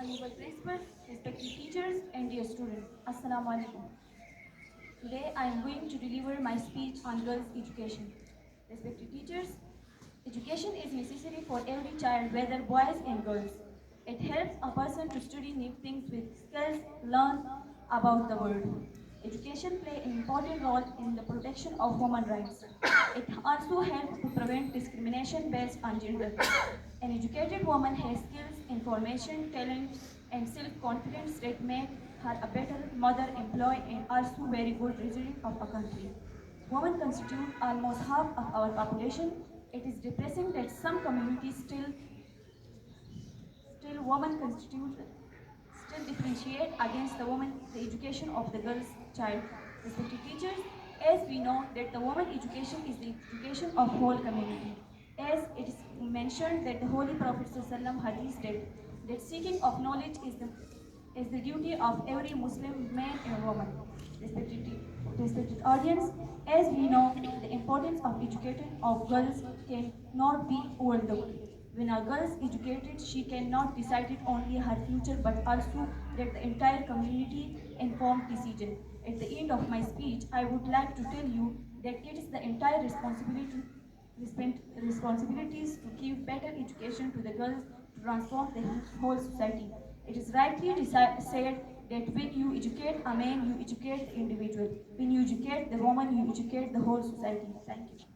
Honorable Principal, respected teachers, and dear students, Assalamu alaikum. Today I am going to deliver my speech on girls' education. Respected teachers, education is necessary for every child, whether boys and girls. It helps a person to study new things with skills, learn about the world. Education plays an important role in the protection of human rights. It also helps to prevent discrimination based on gender. An educated woman has skills, information, talent, and self-confidence that make her a better mother, employee, and also very good resident of a country. Women constitute almost half of our population. It is depressing that some communities still women constitute still differentiate against the woman the education of the girl's child. Respected teachers, as we know that the woman education is the education of whole community. As it is mentioned that the Holy Prophet ﷺ hadith that seeking of knowledge is the duty of every Muslim man and woman. Respected, respected audience, as we know, the importance of educating of girls cannot be overlooked. When a girl is educated, she cannot decide it only her future, but also let the entire community informed decision. At the end of my speech, I would like to tell you that it is the entire responsibilities to give better education to the girls to transform the whole society. It is rightly said that when you educate a man, you educate the individual. When you educate the woman, you educate the whole society. Thank you.